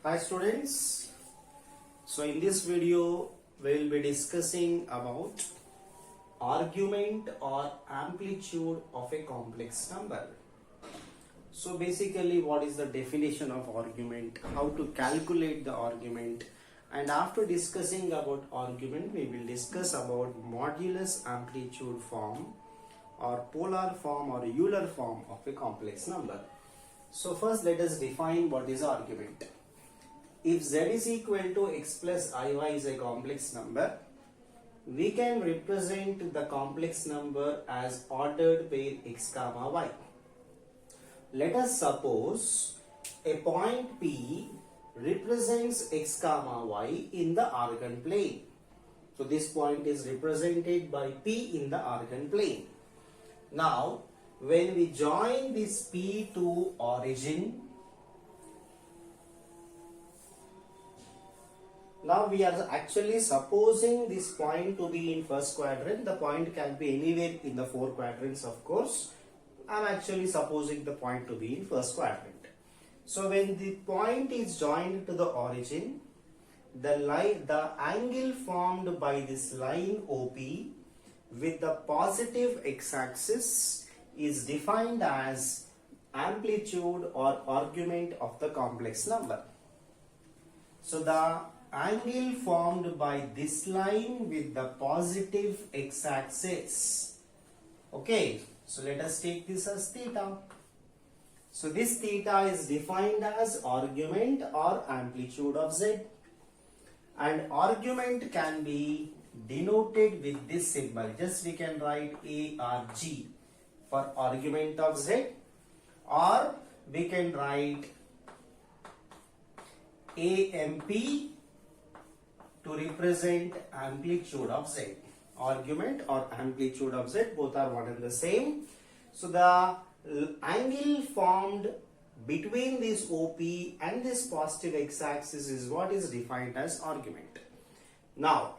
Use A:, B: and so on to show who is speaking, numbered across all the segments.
A: Hi students, so in this video we will be discussing about argument or amplitude of a complex number. So basically what is the definition of argument, how to calculate the argument, and after discussing about argument we will discuss about modulus amplitude form or polar form or Euler form of a complex number. So first let us define what is argument. If z is equal to x plus iy is a complex number, we can represent the complex number as ordered pair x comma y. Let us suppose a point P represents x comma y in the Argand plane. So this point is represented by P in the Argand plane. Now when we join this P to origin, now we are actually supposing this point to be in first quadrant. The point can be anywhere in the four quadrants, of course. I am actually supposing the point to be in first quadrant. So when the point is joined to the origin, the angle formed by this line OP with the positive x-axis is defined as amplitude or argument of the complex number. So the angle formed by this line with the positive x-axis. Okay, so let us take this as theta. So this theta is defined as argument or amplitude of z, and argument can be denoted with this symbol. Just we can write ARG for argument of z, or we can write AMP to represent amplitude of z. Argument or amplitude of z, both are one and the same. So the angle formed between this OP and this positive x-axis is what is defined as argument. Now,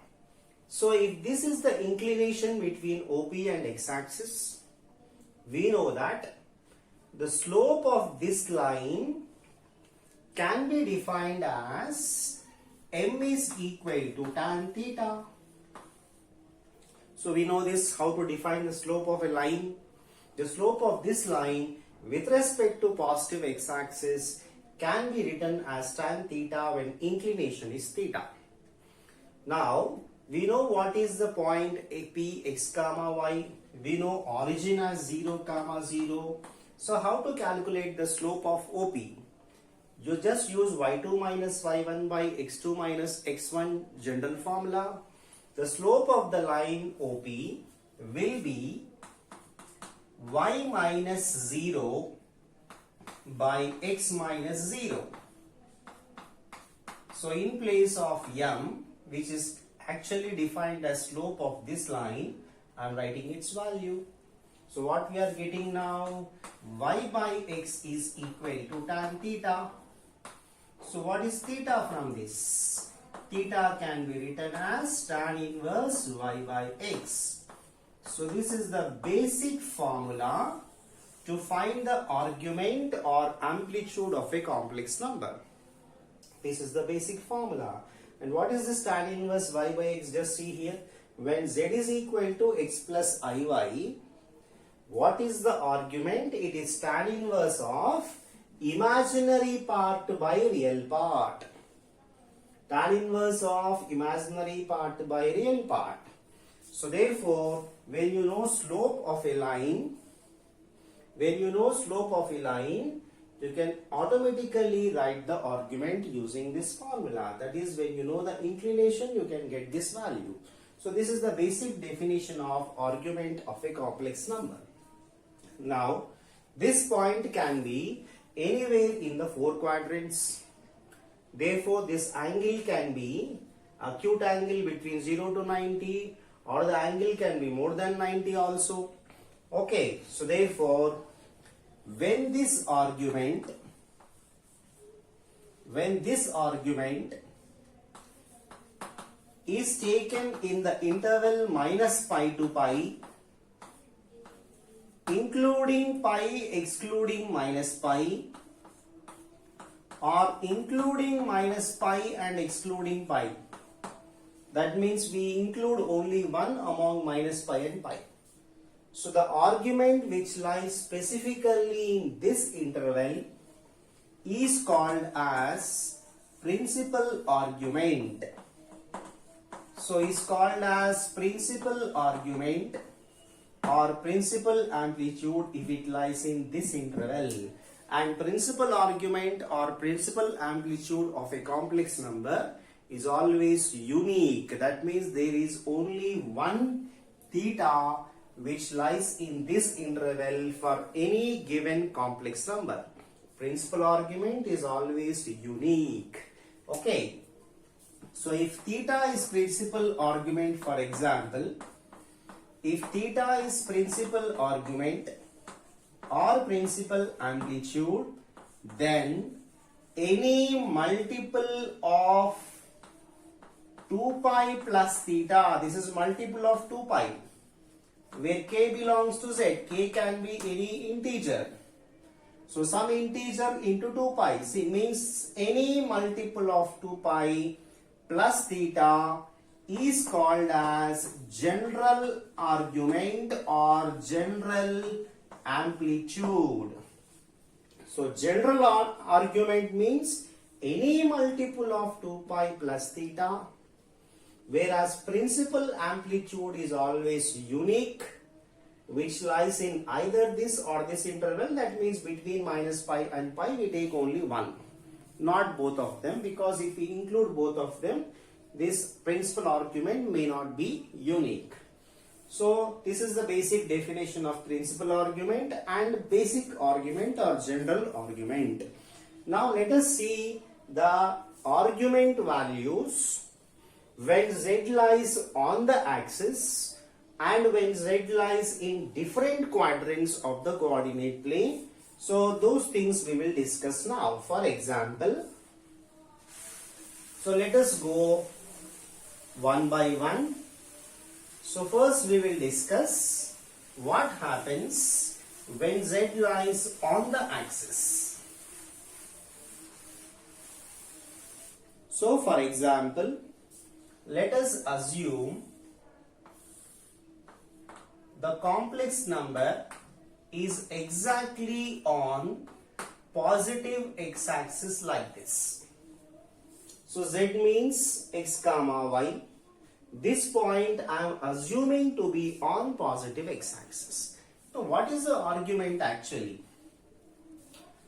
A: so if this is the inclination between OP and x-axis, we know that the slope of this line can be defined as m is equal to tan theta. So we know this, how to define the slope of a line. The slope of this line with respect to positive x-axis can be written as tan theta when inclination is theta. Now we know what is the point P x comma y. We know origin as 0 comma 0. So how to calculate the slope of OP? You just use y2 minus y1 by x2 minus x1 general formula. The slope of the line OP will be y minus 0 by x minus 0. So in place of m, which is actually defined as slope of this line, I am writing its value. So what we are getting now, y by x is equal to tan theta. So what is theta from this? Theta can be written as tan inverse y by x. So this is the basic formula to find the argument or amplitude of a complex number. This is the basic formula. And what is this tan inverse y by x? Just see here. When z is equal to x plus iy, what is the argument? It is tan inverse of imaginary part by real part. Tan inverse of imaginary part by real part. So therefore, when you know slope of a line, you can automatically write the argument using this formula. That is, when you know the inclination, you can get this value. So this is the basic definition of argument of a complex number. Now, this point can be anywhere in the four quadrants. Therefore, this angle can be acute angle between 0 to 90, or the angle can be more than 90 also. Okay, so therefore, when this argument is taken in the interval minus pi to pi, including pi excluding minus pi, or including minus pi and excluding pi. That means we include only one among minus pi and pi. So the argument which lies specifically in this interval is called as principal argument. So is called as principal argument or principal amplitude if it lies in this interval. And principal argument or principal amplitude of a complex number is always unique. That means there is only one theta which lies in this interval for any given complex number. Principal argument is always unique. Okay. So if theta is principal argument, for example, if theta is principal argument or principal amplitude, then any multiple of 2 pi plus theta, this is multiple of 2 pi, where k belongs to z, k can be any integer. So some integer into 2 pi, see, means any multiple of 2 pi plus theta is called as general argument or general amplitude. So general argument means any multiple of 2 pi plus theta, whereas principal amplitude is always unique, which lies in either this or this interval. That means between minus pi and pi we take only one, not both of them, because if we include both of them, this principal argument may not be unique. So this is the basic definition of principal argument and basic argument or general argument. Now let us see the argument values when z lies on the axis and when z lies in different quadrants of the coordinate plane. So those things we will discuss now. For example, so let us go one by one. So first we will discuss what happens when z lies on the axis. So for example, let us assume the complex number is exactly on positive x-axis like this. So z means x comma y. This point I am assuming to be on positive x-axis. So what is the argument actually?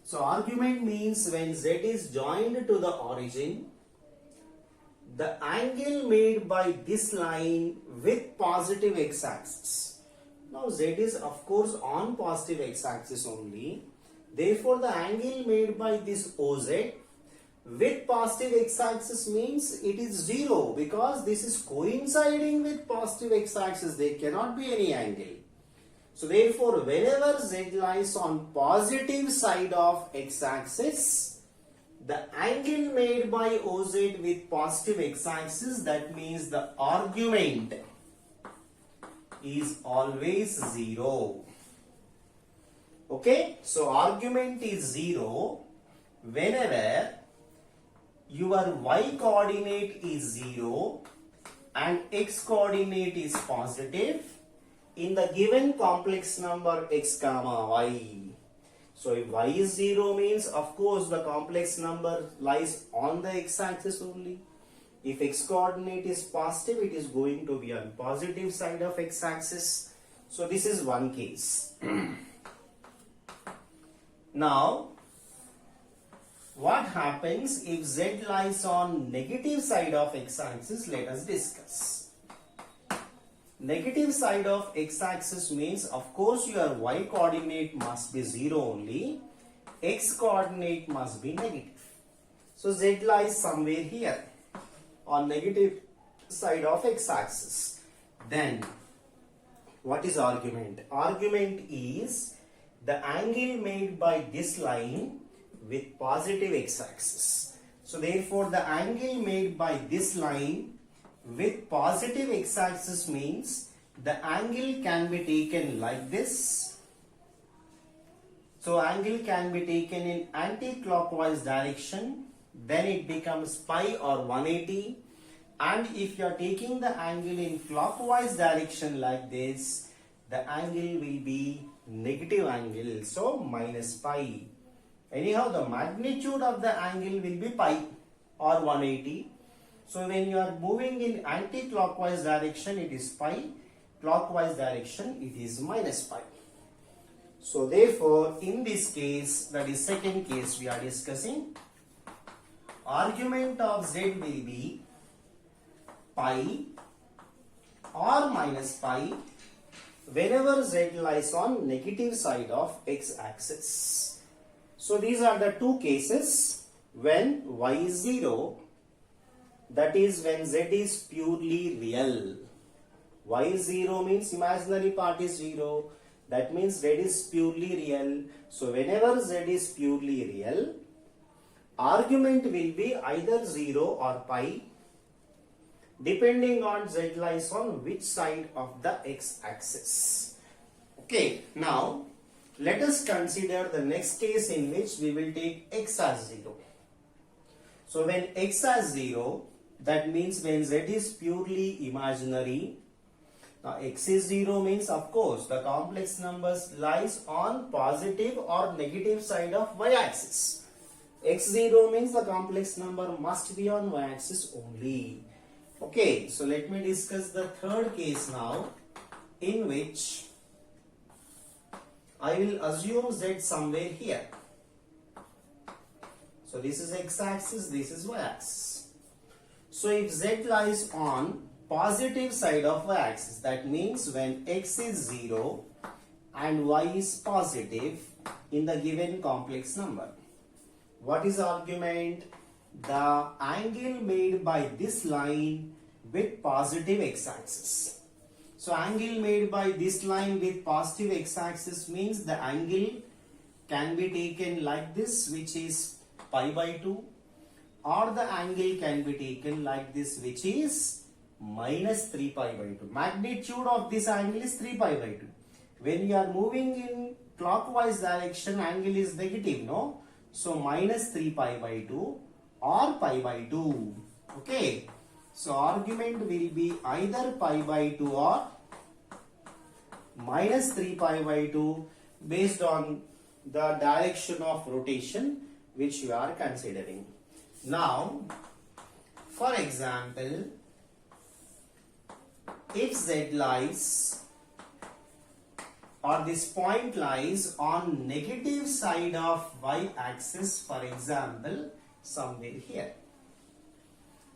A: So argument means when z is joined to the origin, the angle made by this line with positive x-axis. Now z is of course on positive x-axis only. Therefore the angle made by this OZ with positive x-axis means it is 0, because this is coinciding with positive x-axis. There cannot be any angle. So therefore whenever z lies on positive side of x-axis, the angle made by OZ with positive x-axis, that means the argument is always 0. Okay, so argument is 0 whenever your y coordinate is 0 and x coordinate is positive in the given complex number x comma y. So if y is 0 means of course the complex number lies on the x-axis only. If x coordinate is positive, it is going to be on positive side of x-axis. So this is one case. Now what happens if z lies on negative side of x-axis? Let us discuss. Negative side of x-axis means of course your y coordinate must be 0 only, x coordinate must be negative. So z lies somewhere here on negative side of x-axis. Then what is argument? Argument is the angle made by this line with positive x-axis. So therefore the angle made by this line with positive x-axis means the angle can be taken like this So angle can be taken in anti-clockwise direction, then it becomes pi or 180. And if you are taking the angle in clockwise direction like this, the angle will be negative angle, so minus pi. Anyhow, the magnitude of the angle will be pi or 180. So when you are moving in anti-clockwise direction, it is pi. Clockwise direction, it is minus pi. So therefore, in this case, that is second case we are discussing, argument of z will be pi or minus pi whenever z lies on negative side of x-axis. So these are the two cases when y is 0, that is when z is purely real. Y is 0 means imaginary part is 0, that means z is purely real. So whenever z is purely real, argument will be either 0 or pi, depending on z lies on which side of the x-axis. Okay, now let us consider the next case in which we will take x as 0. So when x as 0, that means when z is purely imaginary. Now x is 0 means, of course, the complex numbers lies on positive or negative side of y-axis. x0 means the complex number must be on y-axis only. Okay, so let me discuss the third case now, in which I will assume z somewhere here. So this is x-axis, this is y-axis. So if z lies on positive side of y-axis, that means when x is 0 and y is positive in the given complex number, what is the argument? The angle made by this line with positive x-axis. So angle made by this line with positive x-axis means the angle can be taken like this, which is pi by 2, or the angle can be taken like this, which is minus 3 pi by 2. Magnitude of this angle is 3 pi by 2. When you are moving in clockwise direction, angle is negative, no? So minus 3 pi by 2 or pi by 2. Okay. So argument will be either pi by 2 or minus 3 pi by 2 based on the direction of rotation which you are considering. Now, for example, if z lies or this point lies on negative side of y-axis, for example, somewhere here.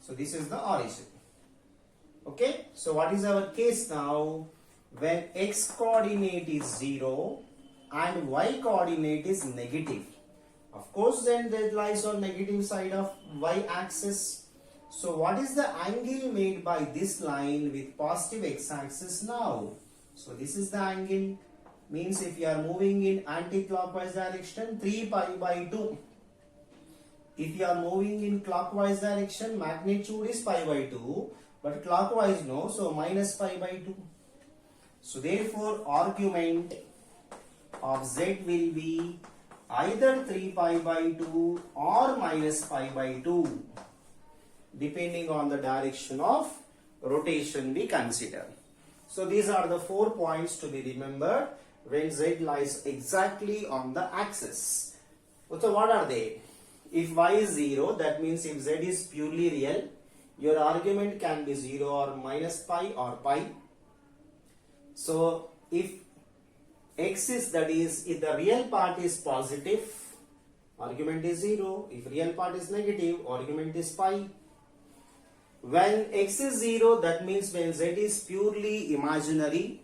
A: So this is the origin. Okay, so what is our case now? When x coordinate is 0 and y coordinate is negative. Of course, then z lies on negative side of y-axis. So what is the angle made by this line with positive x-axis now? So this is the angle. Means if you are moving in anti-clockwise direction, 3 pi by 2. If you are moving in clockwise direction, magnitude is pi by 2, but clockwise no, so minus pi by 2. So therefore argument of z will be either 3 pi by 2 or minus pi by 2, depending on the direction of rotation we consider. So these are the 4 points to be remembered when z lies exactly on the axis. So what are they? If y is 0, that means if z is purely real, your argument can be 0 or minus pi or pi. So if x is, that is, if the real part is positive, argument is 0. If real part is negative, argument is pi. When x is 0, that means when z is purely imaginary.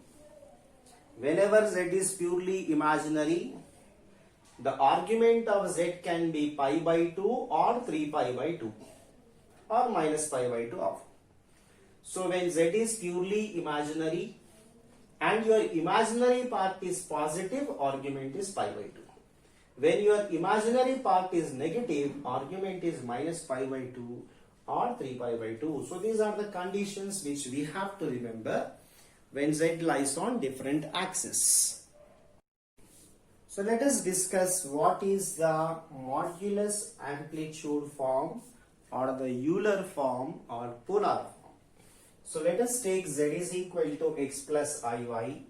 A: Whenever z is purely imaginary, the argument of z can be pi by 2 or 3 pi by 2 or minus pi by 2 off. So when z is purely imaginary and your imaginary part is positive, argument is pi by 2. When your imaginary part is negative, argument is minus pi by 2 or 3 pi by 2. So these are the conditions which we have to remember when z lies on different axes. So let us discuss what is the modulus amplitude form or the Euler form or polar form. So let us take z is equal to x plus iy,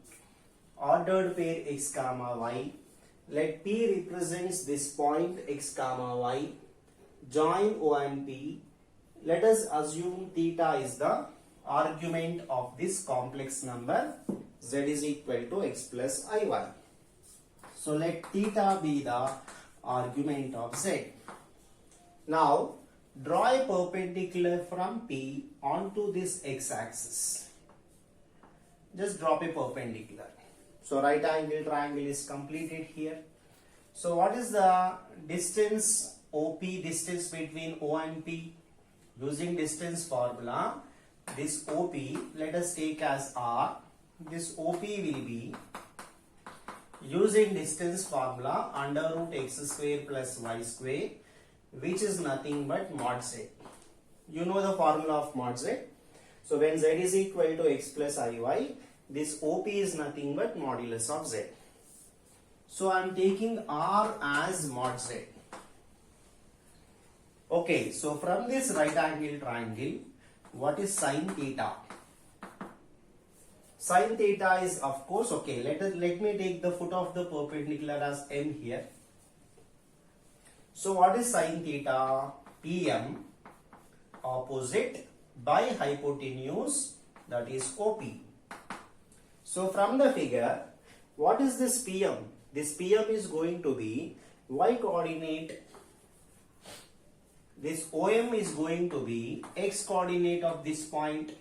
A: ordered pair x comma y. Let P represents this point x comma y. Join O and P. Let us assume theta is the argument of this complex number z is equal to x plus iy. So let theta be the argument of z. Now draw a perpendicular from P onto this x-axis. Just drop a perpendicular. So right angle triangle is completed here. So what is the distance OP, distance between O and P? Using distance formula, this OP let us take as R. This OP will be, using distance formula, under root x square plus y square, which is nothing but mod z. You know the formula of mod z. So when z is equal to x plus iy, this OP is nothing but modulus of z. So I am taking R as mod z. Okay, so from this right angle triangle, what is sine theta? Sine theta is, of course, okay, let me take the foot of the perpendicular as M here. So what is sine theta? PM, opposite by hypotenuse, that is OP. So from the figure, what is this PM? This PM is going to be y coordinate. This OM is going to be x coordinate of this point.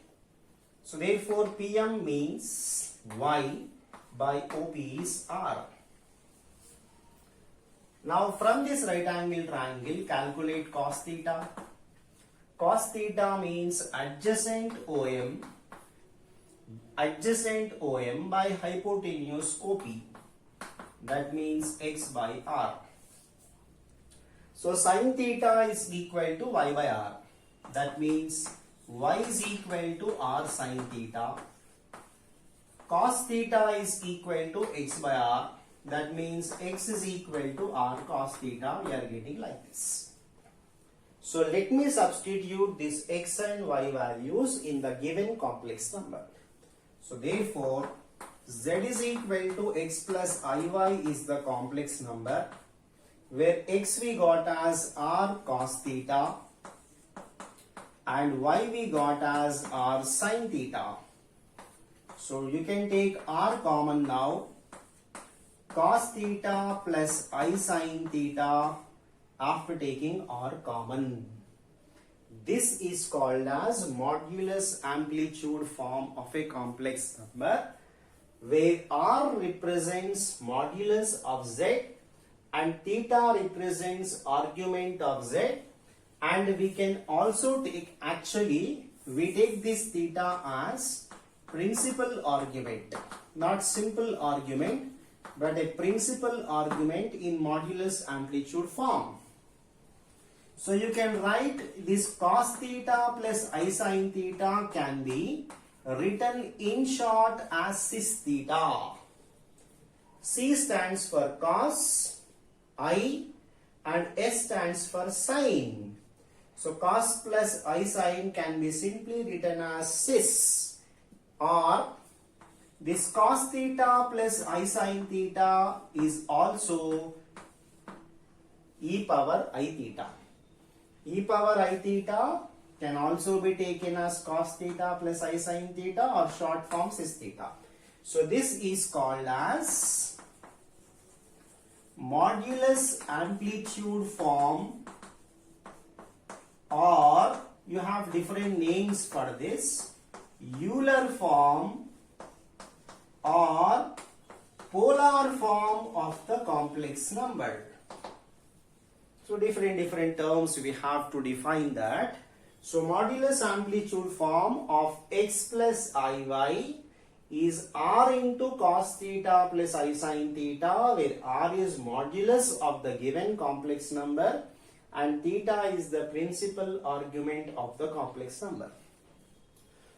A: So therefore PM means y by OP is R. Now from this right angle triangle, calculate cos theta. Cos theta means adjacent OM by hypotenuse OP. That means x by R. So sin theta is equal to y by R. That means y is equal to R sin theta. Cos theta is equal to x by R. That means x is equal to R cos theta. We are getting like this. So let me substitute this x and y values in the given complex number. So therefore z is equal to x plus iy is the complex number, where x we got as R cos theta and y we got as R sin theta. So you can take R common now. Cos theta plus I sin theta after taking R common. This is called as modulus amplitude form of a complex number, where R represents modulus of z and theta represents argument of z, and we can also take, actually we take this theta as principal argument, not simple argument, but a principal argument in modulus amplitude form. So you can write this cos theta plus I sin theta can be written in short as cis theta. C stands for cos, I, and S stands for sin. So cos plus I sin can be simply written as cis, or this cos theta plus I sin theta is also e power I theta. E power I theta can also be taken as cos theta plus I sin theta, or short form cis theta. So this is called as modulus amplitude form, or you have different names for this, Euler form or polar form of the complex number. So different terms we have to define that. So modulus amplitude form of x plus iy is R into cos theta plus I sin theta, where R is modulus of the given complex number and theta is the principal argument of the complex number.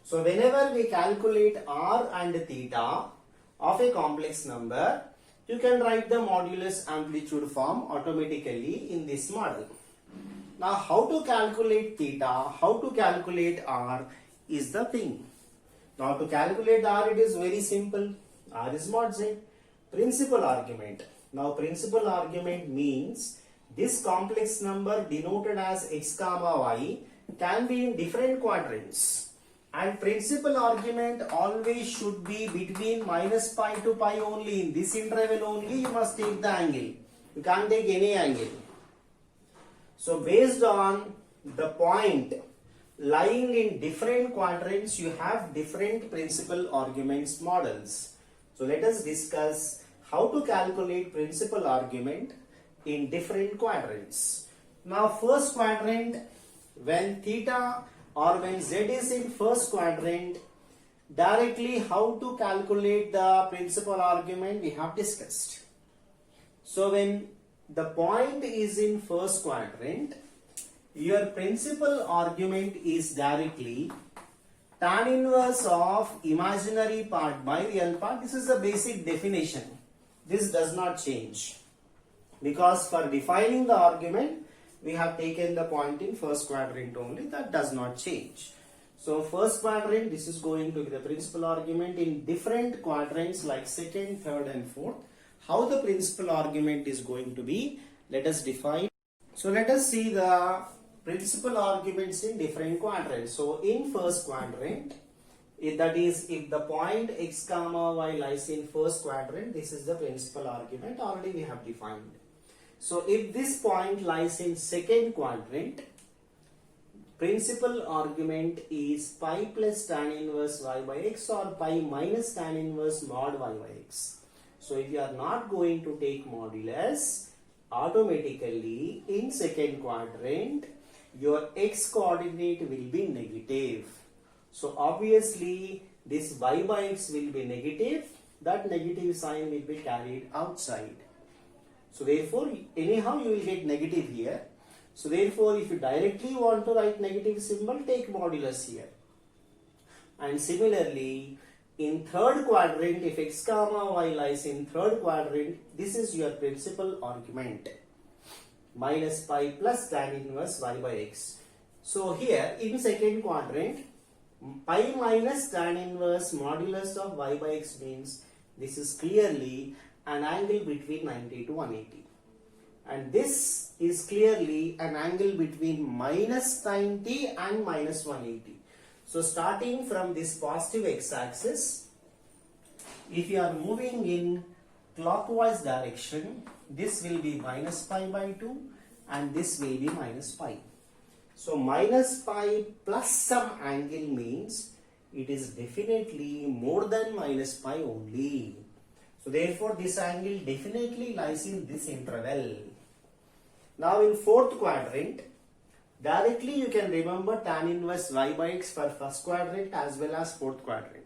A: So whenever we calculate R and theta of a complex number, you can write the modulus amplitude form automatically in this model. Now how to calculate theta, how to calculate r is the thing. Now to calculate r, it is very simple. R is mod z, principal argument. Now principal argument means this complex number denoted as x comma y can be in different quadrants. And principal argument always should be between minus pi to pi only. In this interval only you must take the angle. You can't take any angle. So based on the point lying in different quadrants, you have different principal arguments models. So let us discuss how to calculate principal argument in different quadrants. Now first quadrant, when theta or when z is in first quadrant, directly how to calculate the principal argument we have discussed. So when the point is in first quadrant, your principal argument is directly tan inverse of imaginary part by real part. This is the basic definition. This does not change, because for defining the argument we have taken the point in first quadrant only. That does not change. So first quadrant, this is going to be the principal argument. In different quadrants like second, third and fourth, how the principal argument is going to be, let us define. So let us see the principal arguments in different quadrants. So in first quadrant, that is if the point x comma y lies in first quadrant, this is the principal argument already we have defined. So if this point lies in second quadrant, principal argument is pi plus tan inverse y by x or pi minus tan inverse mod y by x. So if you are not going to take modulus, automatically in second quadrant your x coordinate will be negative. So obviously this y by x will be negative, that negative sign will be carried outside. So therefore anyhow you will get negative here. So therefore if you directly want to write negative symbol, take modulus here. And similarly in third quadrant, if x comma y lies in third quadrant, this is your principal argument, minus pi plus tan inverse y by x. So here in second quadrant, pi minus tan inverse modulus of y by x means this is clearly an angle between 90 to 180. And this is clearly an angle between minus 90 and minus 180. So starting from this positive x-axis, if you are moving in clockwise direction, this will be minus pi by 2 and this will be minus pi. So minus pi plus some angle means it is definitely more than minus pi only. So therefore this angle definitely lies in this interval. Now in fourth quadrant, directly you can remember tan inverse y by x for first quadrant as well as fourth quadrant.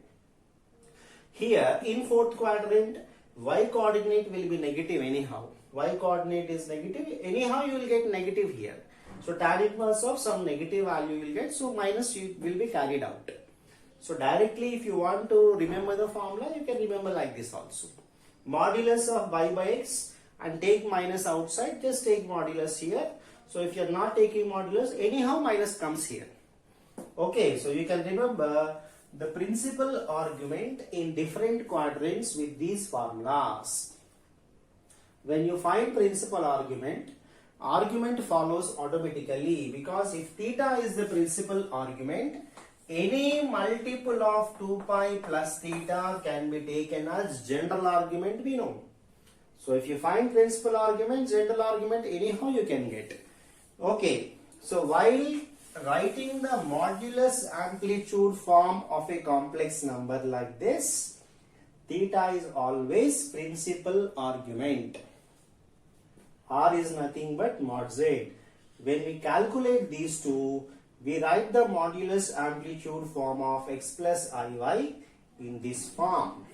A: Here in fourth quadrant, y coordinate will be negative anyhow. Y coordinate is negative, anyhow you will get negative here. So tan inverse of some negative value you will get, so minus will be carried out. So directly if you want to remember the formula, you can remember like this also. Modulus of y by x and take minus outside, just take modulus here. So if you are not taking modulus, anyhow minus comes here. Okay, so you can remember the principal argument in different quadrants with these formulas. When you find principal argument, argument follows automatically, because if theta is the principal argument, any multiple of 2 pi plus theta can be taken as general argument, we know. So if you find principal argument, general argument, anyhow you can get. Okay, so while writing the modulus amplitude form of a complex number like this, theta is always principal argument. R is nothing but mod z. When we calculate these two, we write the modulus amplitude form of x plus iy in this form.